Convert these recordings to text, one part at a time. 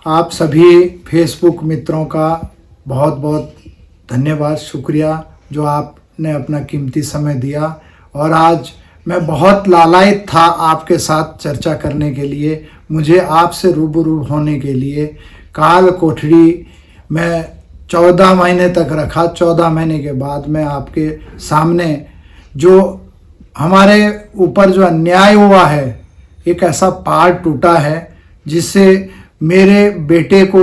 आप सभी फेसबुक मित्रों का बहुत बहुत धन्यवाद, शुक्रिया जो आपने अपना कीमती समय दिया। और आज मैं बहुत लालायित था आपके साथ चर्चा करने के लिए, मुझे आपसे रूबरू होने के लिए। काल कोठरी में 14 महीने तक रखा। 14 महीने के बाद मैं आपके सामने जो हमारे ऊपर जो अन्याय हुआ है, एक ऐसा पहाड़ टूटा है जिससे मेरे बेटे को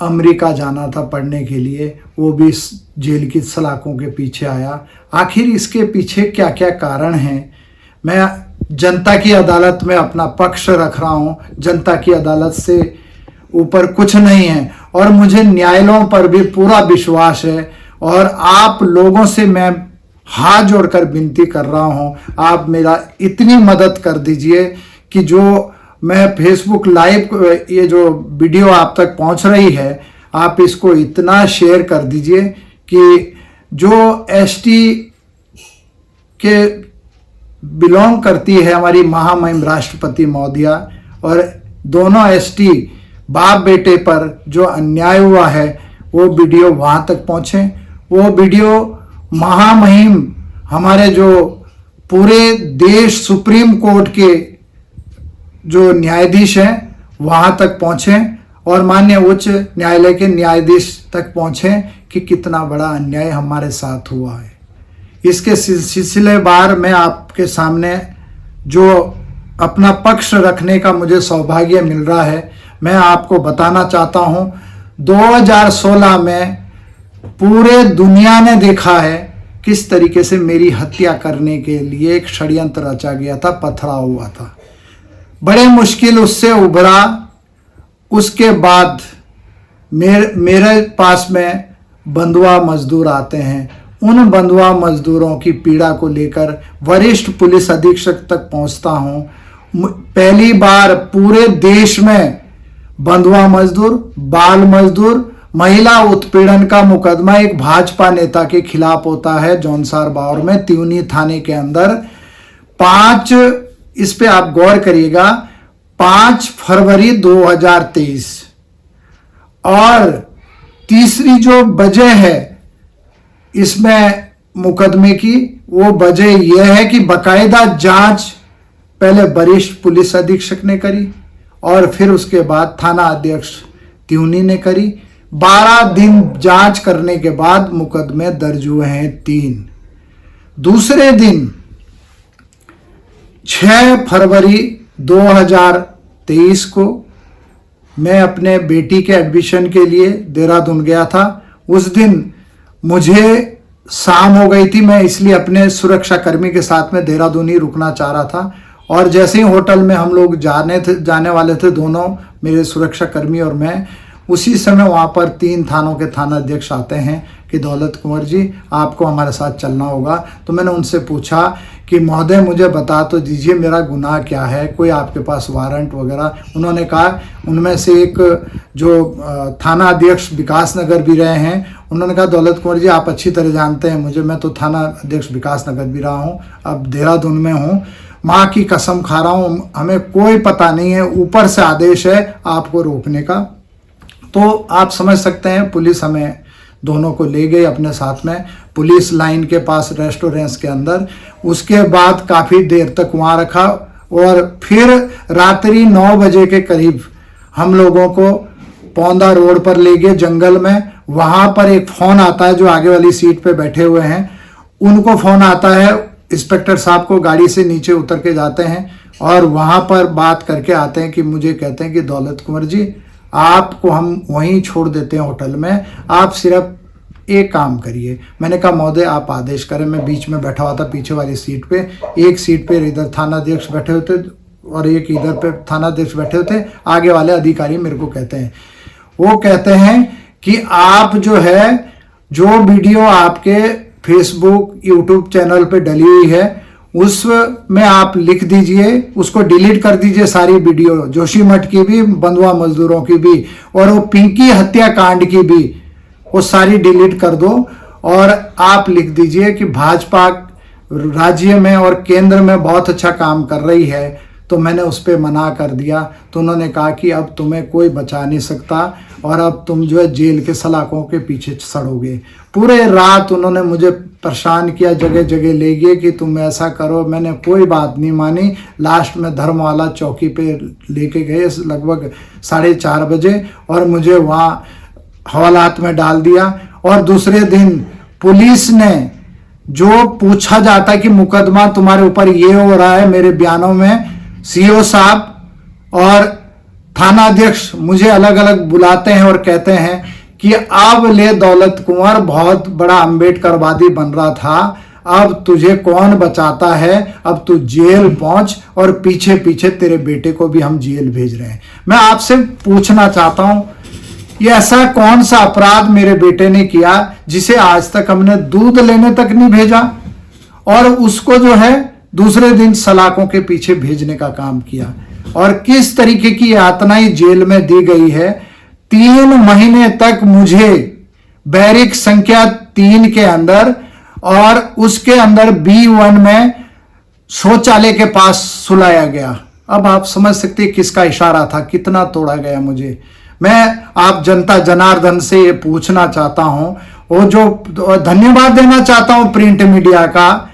अमेरिका जाना था पढ़ने के लिए, वो भी जेल की सलाखों के पीछे आया। आखिर इसके पीछे क्या क्या कारण हैं? मैं जनता की अदालत में अपना पक्ष रख रहा हूँ। जनता की अदालत से ऊपर कुछ नहीं है और मुझे न्यायालयों पर भी पूरा विश्वास है। और आप लोगों से मैं हाथ जोड़कर विनती कर रहा हूँ, आप मेरा इतनी मदद कर दीजिए कि जो मैं फेसबुक लाइव ये जो वीडियो आप तक पहुँच रही है, आप इसको इतना शेयर कर दीजिए कि जो एसटी के बिलोंग करती है हमारी महामहिम राष्ट्रपति महोदया, और दोनों एसटी बाप बेटे पर जो अन्याय हुआ है वो वीडियो वहाँ तक पहुँचे। वो वीडियो महामहिम हमारे जो पूरे देश सुप्रीम कोर्ट के जो न्यायाधीश हैं वहाँ तक पहुँचे और माननीय उच्च न्यायालय के न्यायाधीश तक पहुँचे कि कितना बड़ा अन्याय हमारे साथ हुआ है। इसके सिलसिलेवार मैं आपके सामने जो अपना पक्ष रखने का मुझे सौभाग्य मिल रहा है, मैं आपको बताना चाहता हूँ। 2016 में पूरे दुनिया ने देखा है किस तरीके से मेरी हत्या करने के लिए एक षड्यंत्र रचा गया था, पथराव हुआ था। बड़े मुश्किल उससे उभरा। उसके बाद मेरे पास में बंधुआ मजदूर आते हैं। उन बंधुआ मजदूरों की पीड़ा को लेकर वरिष्ठ पुलिस अधीक्षक तक पहुंचता हूं। पहली बार पूरे देश में बंधुआ मजदूर, बाल मजदूर, महिला उत्पीड़न का मुकदमा एक भाजपा नेता के खिलाफ होता है जौनसार बावर में, त्यूनी थाने के अंदर। 5, इस पे आप गौर करिएगा, 5 फरवरी 2023। और तीसरी जो वजह है इसमें मुकदमे की, वो वजह यह है कि बाकायदा जांच पहले वरिष्ठ पुलिस अधीक्षक ने करी और फिर उसके बाद थाना अध्यक्ष त्यूनी ने करी। 12 दिन जांच करने के बाद मुकदमे दर्ज हुए हैं 3। दूसरे दिन 6 फरवरी 2023 को मैं अपने बेटी के एडमिशन के लिए देहरादून गया था। उस दिन मुझे शाम हो गई थी, मैं इसलिए अपने सुरक्षा कर्मी के साथ में देहरादून ही रुकना चाह रहा था। और जैसे ही होटल में हम लोग जाने वाले थे, दोनों मेरे सुरक्षा कर्मी और मैं, उसी समय वहाँ पर 3 थानों के थाना अध्यक्ष आते हैं कि दौलत कुंवर जी आपको हमारे साथ चलना होगा। तो मैंने उनसे पूछा कि महोदय मुझे बता तो दीजिए मेरा गुनाह क्या है, कोई आपके पास वारंट वगैरह। उन्होंने कहा, उनमें से एक जो थाना अध्यक्ष विकास नगर भी रहे हैं, उन्होंने कहा दौलत कुंवर जी आप अच्छी तरह जानते हैं मुझे, मैं तो थाना अध्यक्ष विकास नगर भी रहा हूँ, अब देहरादून में हूँ। माँ की कसम खा रहा हूँ, हमें कोई पता नहीं है, ऊपर से आदेश है आपको रोकने का। तो आप समझ सकते हैं, पुलिस हमें दोनों को ले गई अपने साथ में पुलिस लाइन के पास रेस्टोरेंट्स के अंदर। उसके बाद काफ़ी देर तक वहाँ रखा और फिर रात्रि 9 बजे के करीब हम लोगों को पौंदा रोड पर ले गए जंगल में। वहाँ पर एक फ़ोन आता है, जो आगे वाली सीट पे बैठे हुए हैं उनको फ़ोन आता है, इंस्पेक्टर साहब को गाड़ी से नीचे उतर के जाते हैं और वहाँ पर बात करके आते हैं कि मुझे कहते हैं कि दौलत कुंवर जी आपको हम वहीं छोड़ देते हैं होटल में, आप सिर्फ एक काम करिए। मैंने कहा महोदय आप आदेश करें। मैं बीच में बैठा हुआ था पीछे वाली सीट पे, एक सीट पे इधर थाना अध्यक्ष बैठे होते और एक इधर पे थाना अध्यक्ष बैठे होते। आगे वाले अधिकारी मेरे को कहते हैं, वो कहते हैं कि आप जो है, जो वीडियो आपके फेसबुक यूट्यूब चैनल पे डली हुई है उसमें आप लिख दीजिए, उसको डिलीट कर दीजिए सारी वीडियो, जोशीमठ की भी, बंधुआ मजदूरों की भी और वो पिंकी हत्याकांड की भी, वो सारी डिलीट कर दो। और आप लिख दीजिए कि भाजपा राज्य में और केंद्र में बहुत अच्छा काम कर रही है, तो मैंने उस पर मना कर दिया। तो उन्होंने कहा कि अब तुम्हें कोई बचा नहीं सकता और अब तुम जो है जेल के सलाखों के पीछे सड़ोगे। पूरे रात उन्होंने मुझे परेशान किया, जगह जगह ले गए कि तुम ऐसा करो। मैंने कोई बात नहीं मानी। लास्ट में धर्मवाला चौकी पे लेके गए लगभग 4:30 बजे और मुझे वहाँ हवालात में डाल दिया। और दूसरे दिन पुलिस ने जो पूछा जाता है कि मुकदमा तुम्हारे ऊपर ये हो रहा है, मेरे बयानों में सीओ साहब और थानाध्यक्ष मुझे अलग अलग बुलाते हैं और कहते हैं कि अब ले दौलत कुंवर बहुत बड़ा अम्बेडकरवादी बन रहा था, अब तुझे कौन बचाता है, अब तू जेल पहुंच और पीछे पीछे तेरे बेटे को भी हम जेल भेज रहे हैं। मैं आपसे पूछना चाहता हूं, ये ऐसा कौन सा अपराध मेरे बेटे ने किया जिसे आज तक हमने दूध लेने तक नहीं भेजा और उसको जो है दूसरे दिन सलाखों के पीछे भेजने का काम किया। और किस तरीके की यातनाएं जेल में दी गई है। 3 महीने तक मुझे बैरिक संख्या 3 के अंदर और उसके अंदर B1 में शौचालय के पास सुलाया गया। अब आप समझ सकते हैं किसका इशारा था, कितना तोड़ा गया मुझे। मैं आप जनता जनार्दन से ये पूछना चाहता हूं, वो जो धन्यवाद देना चाहता हूं प्रिंट मीडिया का,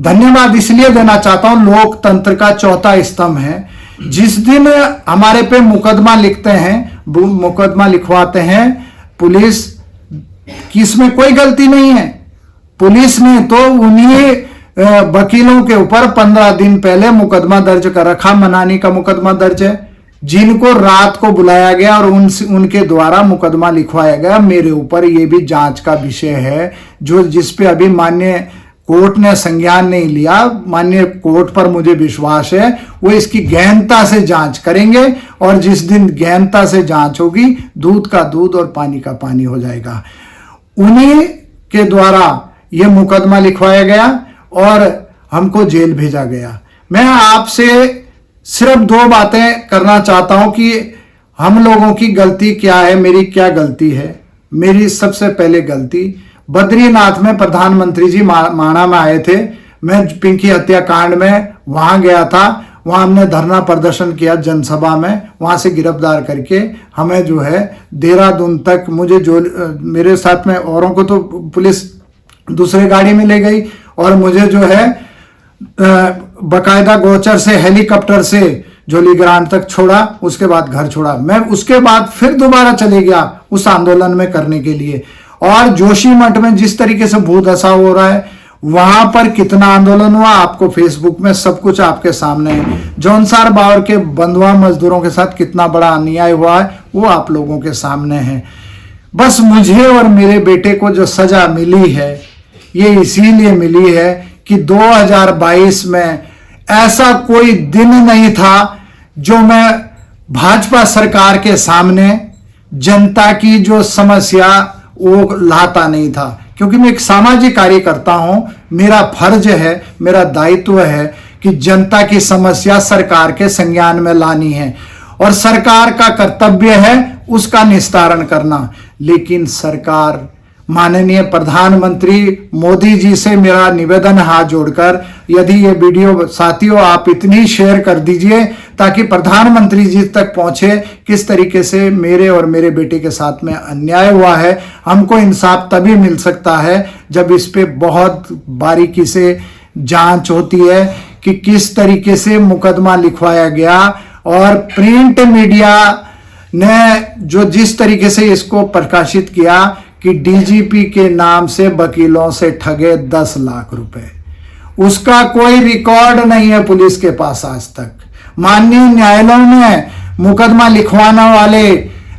धन्यवाद इसलिए देना चाहता हूं, लोकतंत्र का चौथा स्तंभ है। जिस दिन हमारे पे मुकदमा लिखते हैं, मुकदमा लिखवाते हैं पुलिस की, इसमें कोई गलती नहीं है। पुलिस ने तो उन्हीं वकीलों के ऊपर 15 दिन पहले मुकदमा दर्ज कर रखा, मनानी का मुकदमा दर्ज है, जिनको रात को बुलाया गया और उनके द्वारा मुकदमा लिखवाया गया मेरे ऊपर। ये भी जांच का विषय है, जो जिस पे अभी माननीय कोर्ट ने संज्ञान नहीं लिया। माननीय कोर्ट पर मुझे विश्वास है, वो इसकी गहनता से जांच करेंगे और जिस दिन गहनता से जांच होगी, दूध का दूध और पानी का पानी हो जाएगा। उन्हीं के द्वारा ये मुकदमा लिखवाया गया और हमको जेल भेजा गया। मैं आपसे सिर्फ 2 बातें करना चाहता हूं कि हम लोगों की गलती क्या है, मेरी क्या गलती है। मेरी सबसे पहले गलती, बद्रीनाथ में प्रधानमंत्री जी माणा में आए थे, मैं पिंकी हत्याकांड में वहां गया था, वहां हमने धरना प्रदर्शन किया जनसभा में, वहां से गिरफ्तार करके हमें जो है देहरादून तक, मुझे जो मेरे साथ में औरों को तो पुलिस दूसरे गाड़ी में ले गई और मुझे जो है बकायदा गोचर से हेलीकॉप्टर से जोलीग्रांट तक छोड़ा, उसके बाद घर छोड़ा। मैं उसके बाद फिर दोबारा चले गया उस आंदोलन में करने के लिए। और जोशीमठ में जिस तरीके से भूदशा हो रहा है, वहां पर कितना आंदोलन हुआ, आपको फेसबुक में सब कुछ आपके सामने है। जौनसार बावर के बंधुआ मजदूरों के साथ कितना बड़ा अन्याय हुआ है, वो आप लोगों के सामने है। बस मुझे और मेरे बेटे को जो सजा मिली है, ये इसीलिए मिली है कि 2022 में ऐसा कोई दिन नहीं था जो मैं भाजपा सरकार के सामने जनता की जो समस्या वो लाता नहीं था, क्योंकि मैं एक सामाजिक कार्यकर्ता हूं। मेरा फर्ज है, मेरा दायित्व है कि जनता की समस्या सरकार के संज्ञान में लानी है और सरकार का कर्तव्य है उसका निस्तारण करना। लेकिन सरकार, माननीय प्रधानमंत्री मोदी जी से मेरा निवेदन हाथ जोड़कर, यदि ये वीडियो साथियों आप इतनी शेयर कर दीजिए ताकि प्रधानमंत्री जी तक पहुंचे किस तरीके से मेरे और मेरे बेटे के साथ में अन्याय हुआ है। हमको इंसाफ तभी मिल सकता है जब इस पे बहुत बारीकी से जांच होती है कि किस तरीके से मुकदमा लिखवाया गया। और प्रिंट मीडिया ने जो जिस तरीके से इसको प्रकाशित किया कि डीजीपी के नाम से वकीलों से ठगे 10 लाख रुपए, उसका कोई रिकॉर्ड नहीं है पुलिस के पास आज तक। माननीय न्यायालय ने मुकदमा लिखवाने वाले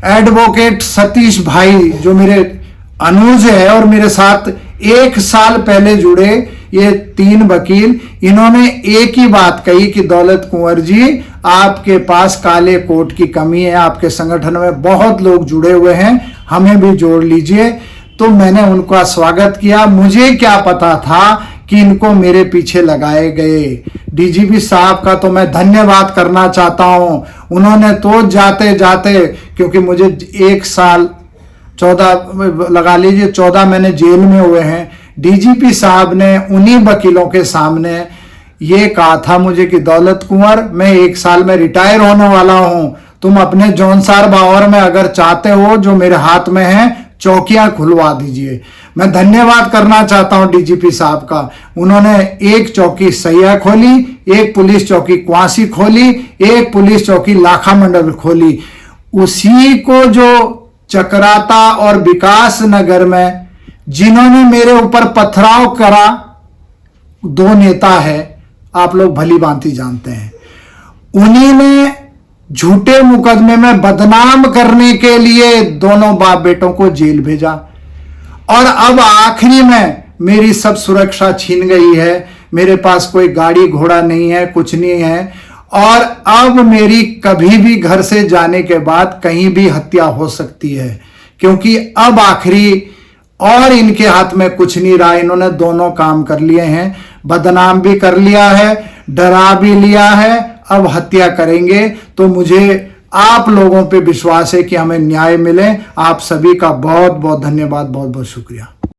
एडवोकेट सतीश भाई, जो मेरे अनुज है और मेरे साथ 1 साल पहले जुड़े, ये 3 वकील, इन्होंने एक ही बात कही कि दौलत कुंवर जी आपके पास काले कोट की कमी है, आपके संगठन में बहुत लोग जुड़े हुए हैं, हमें भी जोड़ लीजिए। तो मैंने उनका स्वागत किया। मुझे क्या पता था कि इनको मेरे पीछे लगाए गए। डीजीपी साहब का तो मैं धन्यवाद करना चाहता हूं, उन्होंने तो जाते जाते, क्योंकि मुझे 1 साल 14 लगा लीजिए 14 महीने जेल में हुए हैं, डीजीपी साहब ने उन्हीं वकीलों के सामने ये कहा था मुझे कि दौलत कुंवर, मैं 1 साल में रिटायर होने वाला हूं, तुम अपने जौनसार बावर में अगर चाहते हो जो मेरे हाथ में है चौकियां खुलवा दीजिए। मैं धन्यवाद करना चाहता हूं डीजीपी साहब का। उन्होंने एक चौकी सैया खोली, एक पुलिस चौकी क्वासी खोली, एक पुलिस चौकी लाखा मंडल खोली। उसी को जो चक्राता और विकास नगर में जिन्होंने मेरे ऊपर पथराव करा, 2 नेता है, आप लोग भली भांति जानते हैं। उन्हीं ने झूठे मुकदमे में बदनाम करने के लिए दोनों बाप बेटों को जेल भेजा और अब आखिरी में मेरी सब सुरक्षा छीन गई है। मेरे पास कोई गाड़ी घोड़ा नहीं है, कुछ नहीं है, और अब मेरी कभी भी घर से जाने के बाद कहीं भी हत्या हो सकती है, क्योंकि अब आखिरी और इनके हाथ में कुछ नहीं रहा। इन्होंने दोनों काम कर लिए हैं, बदनाम भी कर लिया है, डरा भी लिया है, अब हत्या करेंगे। तो मुझे आप लोगों पे विश्वास है कि हमें न्याय मिले। आप सभी का बहुत बहुत धन्यवाद, बहुत बहुत शुक्रिया।